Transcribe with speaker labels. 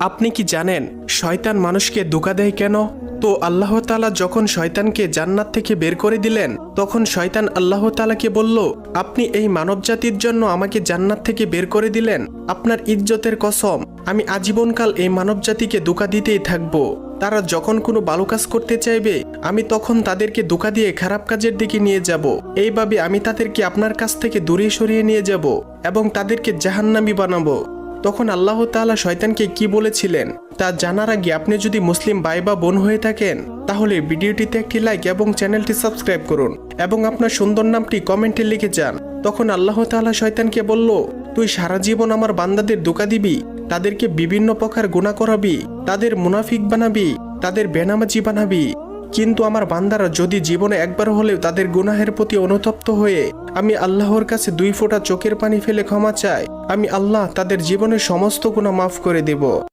Speaker 1: আপনি কি জানেন শয়তান মানুষকে ধোঁকা দেয় কেন? তো আল্লাহ তাআলা যখন শয়তানকে জান্নাত থেকে বের করে দিলেন, তখন শয়তান আল্লাহ তাআলাকে বলল, আপনি এই মানবজাতির জন্য আমাকে জান্নাত থেকে বের করে দিলেন, আপনার ইজ্জতের কসম, আমি আজীবনকাল এই মানবজাতিকে ধোঁকা দিতেই থাকবো। তারা যখন কোনো ভালো কাজ করতে চাইবে, আমি তখন তাদেরকে ধোঁকা দিয়ে খারাপ কাজের দিকে নিয়ে যাব। এইভাবে আমি তাদেরকে আপনার কাছ থেকে দূরে সরিয়ে নিয়ে যাব এবং তাদেরকে জাহান্নামী বানাবো। তখন আল্লাহ তাআলা শয়তানকে কি বলেছিলেন তা জানার আগে আপনি যদি মুসলিম ভাই বা বোন হয়ে থাকেন, তাহলে ভিডিওটিতে একটি লাইক এবং চ্যানেলটি সাবস্ক্রাইব করুন এবং আপনার সুন্দর নামটি কমেন্টে লিখে যান। তখন আল্লাহ তাআলা শয়তানকে বলল, তুই সারা জীবন আমার বান্দাদের ধোঁকা দিবি, তাদেরকে বিভিন্ন প্রকার গুনাহ করাবি, তাদের মুনাফিক বানাবি, তাদের বেনামাজি বানাবি। কিন্তু আমার বান্দারা যদি জীবনে একবার হলেও তাদের গুনাহের প্রতি অনুতপ্ত হয়ে আমি আল্লাহর কাছে 2 ফোঁটা চোখের পানি ফেলে ক্ষমা চায়, আমি আল্লাহ তাদের জীবনের সমস্ত গুনাহ মাফ করে দেব।